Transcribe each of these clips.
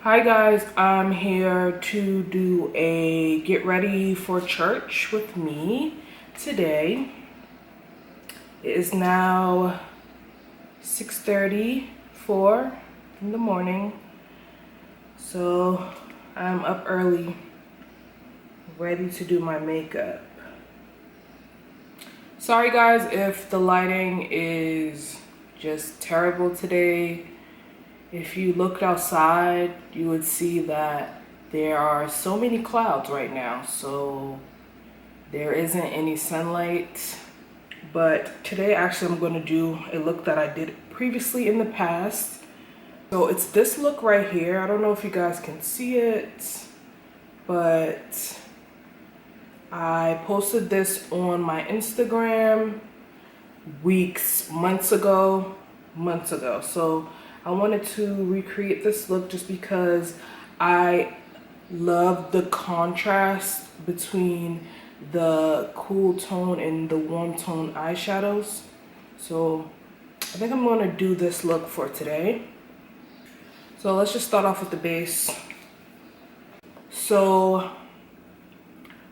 Hi guys, I'm here to do a get ready for church with me today. It is now 6:34 in the morning, so I'm up early, ready to do my makeup. Sorry guys if the lighting is just terrible today. If you looked outside, you would see that there are so many clouds right now, so there isn't any sunlight. But today actually I'm going to do a look that I did previously in the past. So it's this look right here. I don't know if you guys can see it, but I posted this on my Instagram months ago. So I wanted to recreate this look just because I love the contrast between the cool tone and the warm tone eyeshadows. So I think I'm going to do this look for today. So let's just start off with the base. So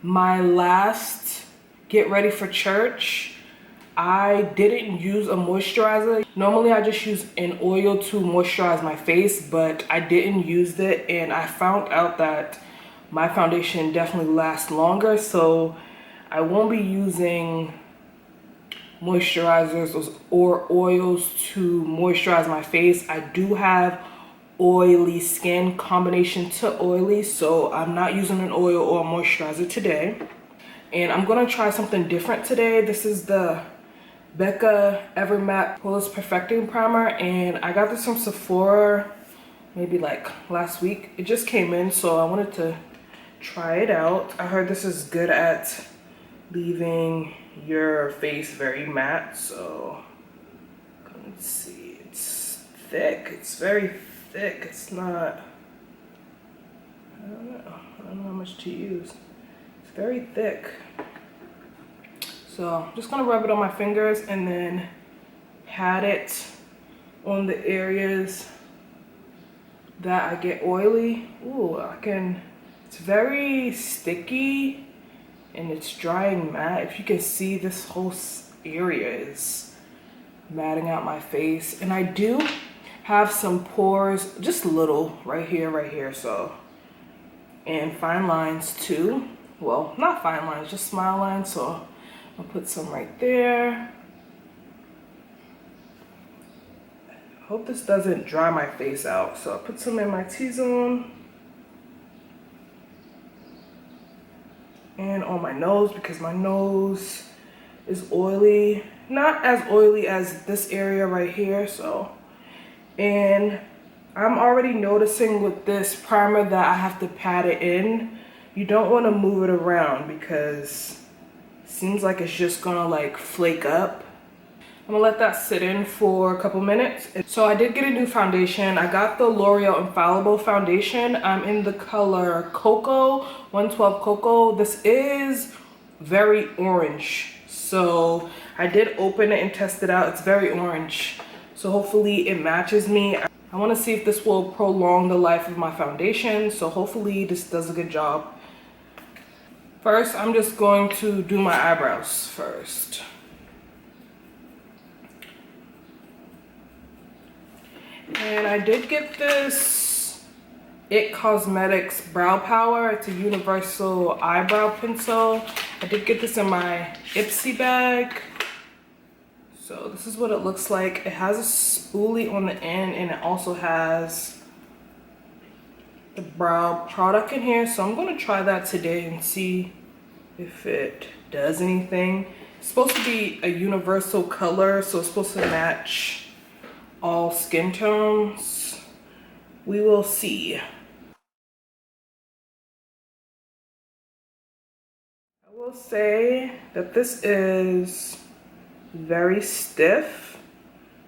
my last get ready for church, I didn't use a moisturizer. Normally I just use an oil to moisturize my face, but I didn't use it, and I found out that my foundation definitely lasts longer, so I won't be using moisturizers or oils to moisturize my face. I do have oily skin, combination to oily, so I'm not using an oil or a moisturizer today. And I'm gonna try something different today. This is the BECCA Ever Matte Poreless Perfecting Primer, and I got this from Sephora maybe like last week. It just came in, so I wanted to try it out. I heard this is good at leaving your face very matte, so let's see. It's thick. It's very thick. It's not, I don't know how much to use. It's very thick. So I'm just gonna rub it on my fingers and then pat it on the areas that I get oily. Ooh, it's very sticky and it's drying matte. If you can see, this whole area is matting out my face. And I do have some pores, just a little right here, so. And fine lines too. Well, not fine lines, just smile lines, so I'll put some right there. I hope this doesn't dry my face out. So I'll put some in my T-zone. And on my nose, because my nose is oily. Not as oily as this area right here, so. And I'm already noticing with this primer that I have to pat it in. You don't want to move it around because seems like it's just gonna like flake up. I'm gonna let that sit in for a couple minutes. So I did get a new foundation. I got the L'Oreal Infallible foundation. I'm in the color Cocoa, 112 Cocoa. This is very orange. So I did open it and test it out. It's very orange. So hopefully it matches me. I wanna see if this will prolong the life of my foundation. So hopefully this does a good job. First, I'm just going to do my eyebrows first. And I did get this IT Cosmetics Brow Power. It's a universal eyebrow pencil. I did get this in my Ipsy bag. So this is what it looks like. It has a spoolie on the end, and it also has the brow product in here. So I'm going to try that today and see if it does anything. It's supposed to be a universal color, so it's supposed to match all skin tones. We will see. I will say that this is very stiff,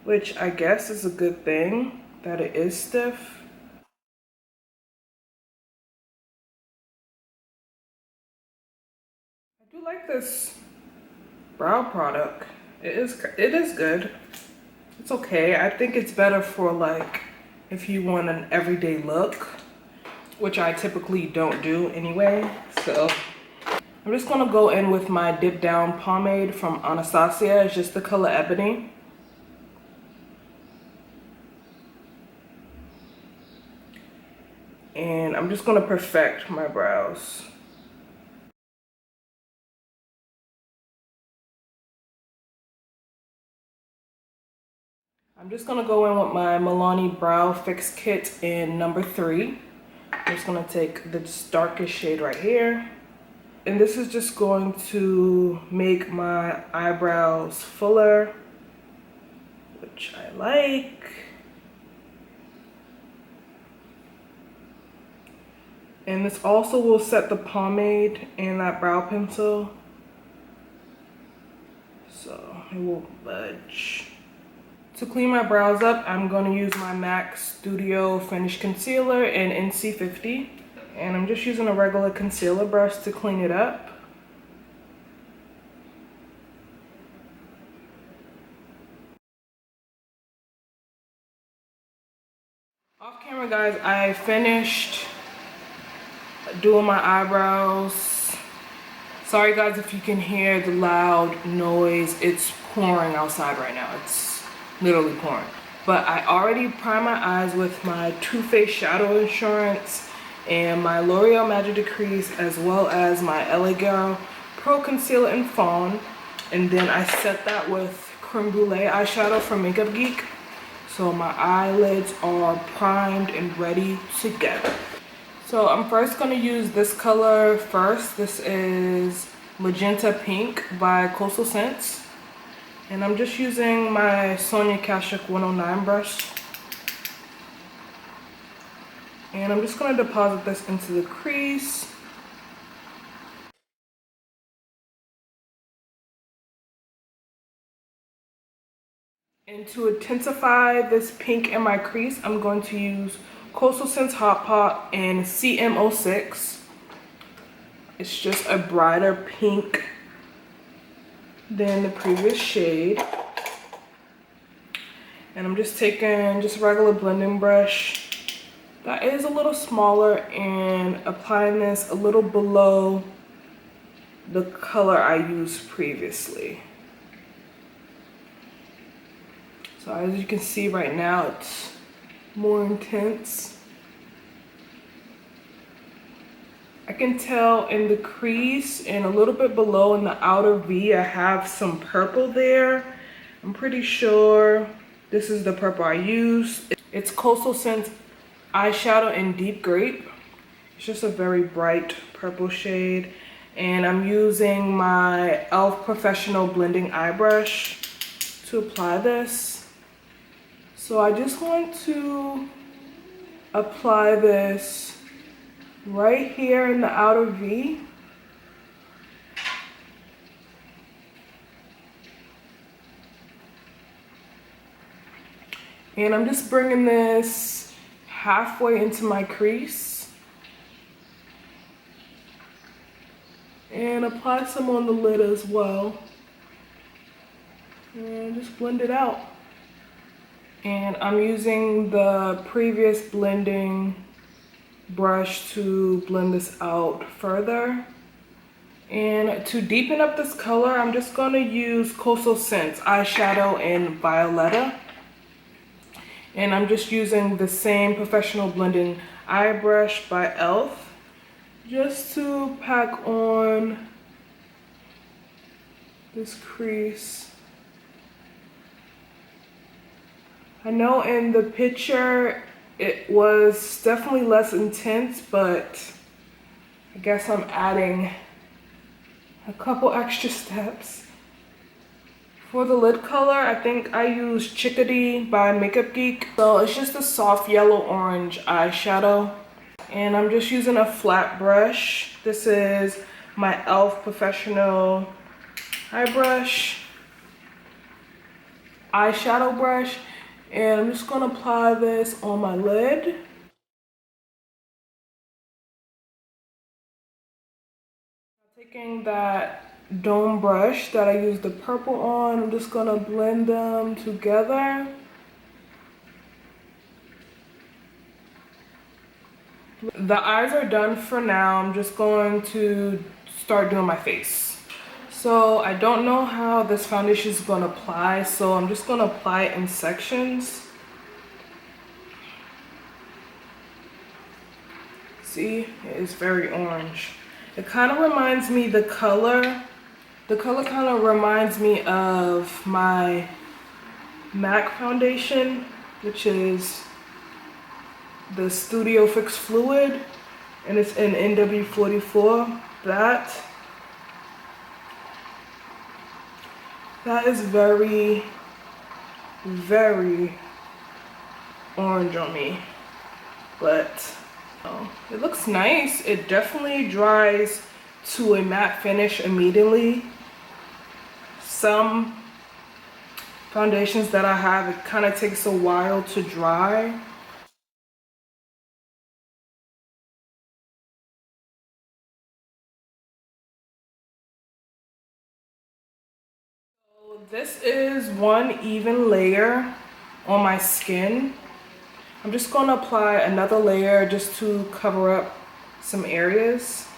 which I guess is a good thing that it is stiff. I do like this brow product. It is good. It's okay. I think it's better for like if you want an everyday look. which I typically don't do anyway. So I'm just gonna go in with my Dip Down Pomade from Anastasia. It's just the color Ebony. And I'm just gonna perfect my brows. I'm just gonna go in with my Milani Brow Fix Kit in number 3. I'm just gonna take this darkest shade right here. And this is just going to make my eyebrows fuller, which I like. And this also will set the pomade and that brow pencil, so it won't budge. To clean my brows up, I'm going to use my MAC Studio Finish Concealer in NC50. And I'm just using a regular concealer brush to clean it up. Off camera, guys, I finished doing my eyebrows. Sorry guys if you can hear the loud noise. It's pouring outside right now. It's literally pouring. But I already primed my eyes with my Too Faced Shadow Insurance and my L'Oreal Magic De-Crease, as well as my LA Girl Pro Concealer in Fawn. And then I set that with Crème Brulee eyeshadow from Makeup Geek. So my eyelids are primed and ready to go. So I'm first going to use this color first. This is Magenta Pink by Coastal Scents. And I'm just using my Sonia Kashuk 109 brush. And I'm just going to deposit this into the crease. And to intensify this pink in my crease, I'm going to use Coastal Scents Hot Pot in CM06. It's just a brighter pink than the previous shade. And I'm just taking just a regular blending brush that is a little smaller and applying this a little below the color I used previously. So as you can see right now, it's more intense. I can tell in the crease and a little bit below in the outer V, I have some purple there. I'm pretty sure this is the purple I use. It's Coastal Scents eyeshadow in Deep Grape. It's just a very bright purple shade. And I'm using my e.l.f. Professional Blending Eye Brush to apply this. So I just want to apply this right here in the outer V. And I'm just bringing this halfway into my crease. And apply some on the lid as well. And just blend it out. And I'm using the previous blending brush to blend this out further. And to deepen up this color, I'm just going to use Coastal Scents eyeshadow in Violetta. And I'm just using the same Professional Blending Eye Brush by e.l.f. just to pack on this crease. I know in the picture it was definitely less intense, but I guess I'm adding a couple extra steps. For the lid color, I think I used Chickadee by Makeup Geek. So it's just a soft yellow orange eyeshadow. And I'm just using a flat brush. This is my e.l.f. Professional Eye Brush, eyeshadow brush. And I'm just gonna apply this on my lid. Taking that dome brush that I used the purple on, I'm just gonna blend them together. The eyes are done for now. I'm just going to start doing my face. So I don't know how this foundation is going to apply, so I'm just going to apply it in sections. See, it is very orange. It kind of reminds me, the color kind of reminds me of my MAC foundation, which is the Studio Fix Fluid, and it's in NW44. That is very, very orange on me, but it looks nice. It definitely dries to a matte finish immediately. Some foundations that I have, it kind of takes a while to dry. So this is one even layer on my skin. I'm just going to apply another layer just to cover up some areas.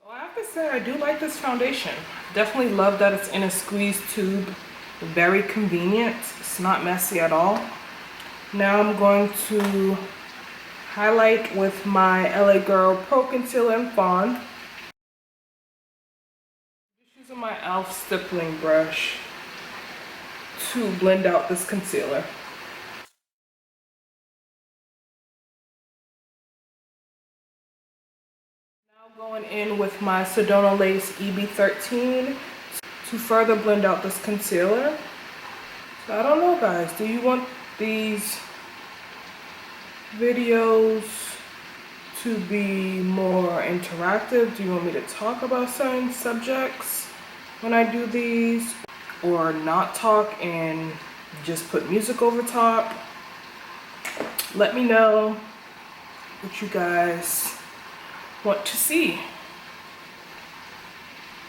I have to say, I do like this foundation. Definitely love that it's in a squeeze tube. Very convenient. It's not messy at all. Now I'm going to highlight with my LA Girl Pro Concealer in Fawn. Just using my e.l.f. stippling brush to blend out this concealer. Going in with my Sedona Lace EB13 to further blend out this concealer. So I don't know, guys, do you want these videos to be more interactive? Do you want me to talk about certain subjects when I do these, or not talk and just put music over top? Let me know what you guys want to see.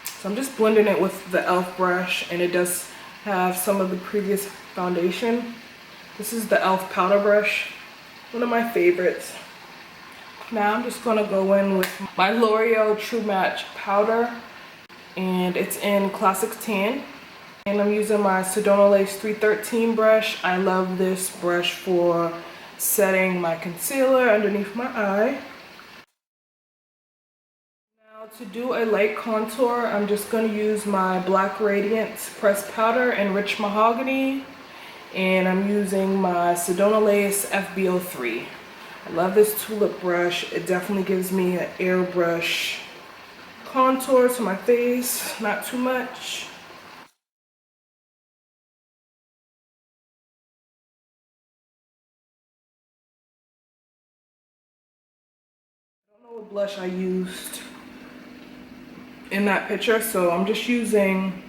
So I'm just blending it with the e.l.f. brush, and it does have some of the previous foundation. This is the e.l.f. powder brush, one of my favorites. Now I'm just gonna go in with my L'Oreal True Match powder, and it's in Classic Tan. And I'm using my Sedona Lace 313 brush. I love this brush for setting my concealer underneath my eye. To do a light contour, I'm just going to use my Black Radiance pressed powder in Rich Mahogany, and I'm using my Sedona Lace FB03. I love this tulip brush. It definitely gives me an airbrush contour to my face, not too much. I don't know what blush I used in that picture, so I'm just using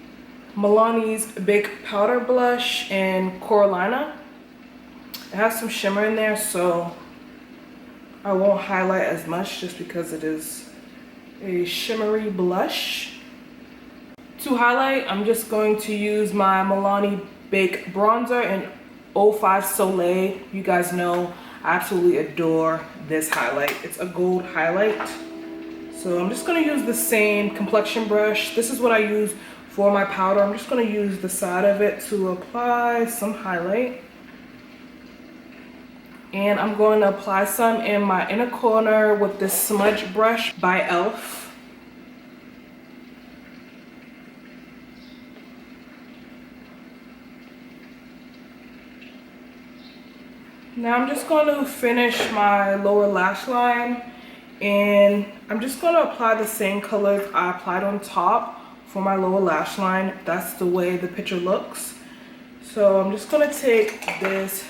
Milani's Big Powder Blush in Corallina. It has some shimmer in there, so I won't highlight as much just because it is a shimmery blush. To highlight, I'm just going to use my Milani Bake Bronzer in 05 Soleil. You guys know I absolutely adore this highlight. It's a gold highlight. So I'm just going to use the same complexion brush. This is what I use for my powder. I'm just going to use the side of it to apply some highlight. And I'm going to apply some in my inner corner with this smudge brush by e.l.f. Now I'm just going to finish my lower lash line. And I'm just going to apply the same colors I applied on top for my lower lash line. That's the way the picture looks. So I'm just going to take this.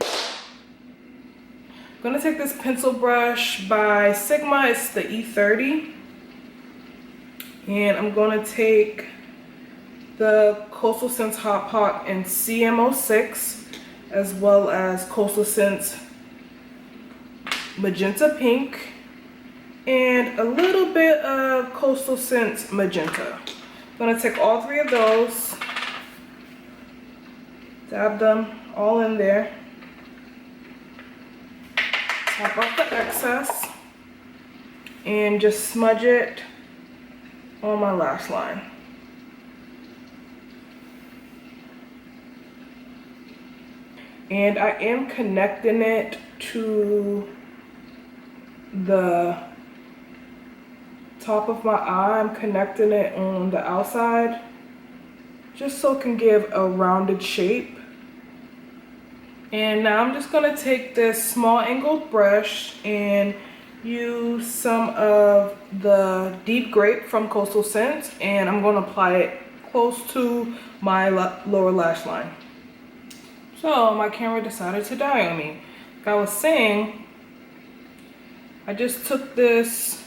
I'm going to take this pencil brush by Sigma. It's the E30. And I'm going to take the Coastal Scents Hot Pot in CM06, as well as Coastal Scents Magenta Pink, and a little bit of Coastal Scents Magenta. I'm going to take all three of those Dab them all in there. Tap off the excess and just smudge it on my lash line. And I am connecting it to the top of my eye. I'm connecting it on the outside just so it can give a rounded shape. And now I'm just gonna take this small angled brush and use some of the deep grape from Coastal Scents, and I'm gonna apply it close to my lower lash line. So my camera decided to die on me. Like I was saying, I just took this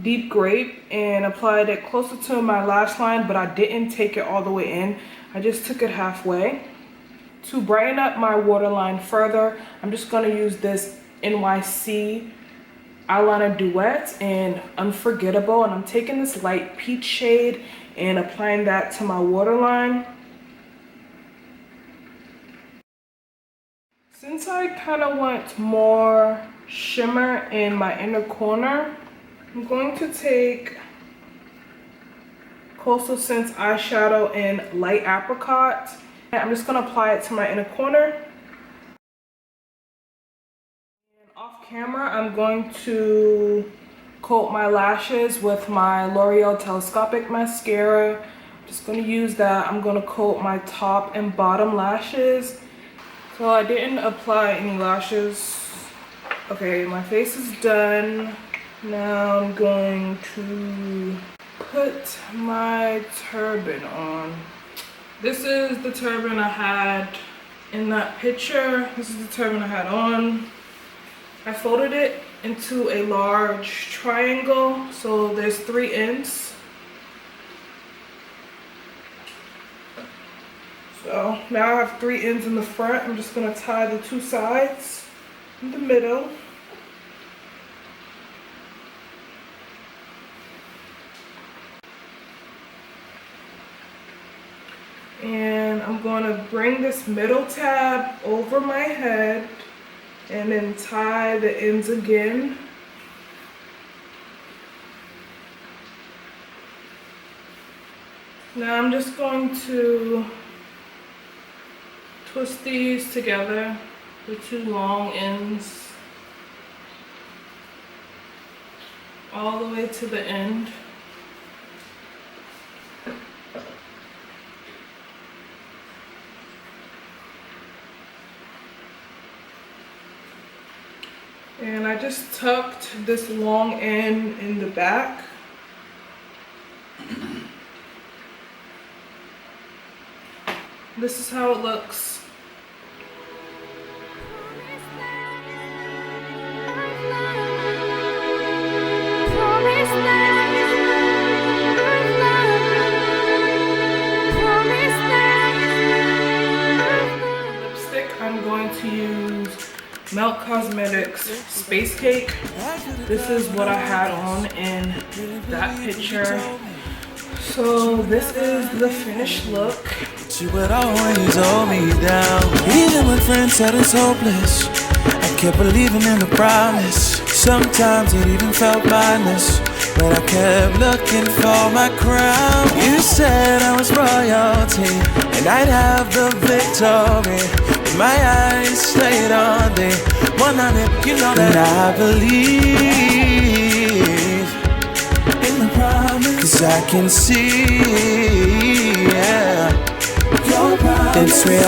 deep grape and applied it closer to my lash line, but I didn't take it all the way in. I just took it halfway. To brighten up my waterline further, I'm just gonna use this NYC eyeliner Duet in Unforgettable, and I'm taking this light peach shade and applying that to my waterline. Since I kind of want more shimmer in my inner corner, I'm going to take Coastal Scents eyeshadow in Light Apricot. And I'm just going to apply it to my inner corner. And off camera, I'm going to coat my lashes with my L'Oreal Telescopic Mascara. I'm just going to use that. I'm going to coat my top and bottom lashes. So I didn't apply any lashes. Okay, my face is done. Now I'm going to put my turban on. This is the turban I had in that picture. This is the turban I had on. I folded it into a large triangle, so there's 3 ends. So now I have 3 ends in the front. I'm just gonna tie the 2 sides in the middle. And I'm gonna bring this middle tab over my head and then tie the ends again. Now I'm just going to twist these together, the 2 long ends, all the way to the end. And I just tucked this long end in the back. This is how it looks. Lipstick, I'm going to use Melt Cosmetics Space Cake. This is what I had on in that picture. So this is the finished look. She would always hold me down, even when friends said it's hopeless. I kept believing in the promise. Sometimes it even felt mindless, but I kept looking for my crown. You said I was royalty, and I'd have the victory. With my eyes stayed on the 100, you know that I believe in the promise. 'Cause I can see, yeah, your promise. It's real.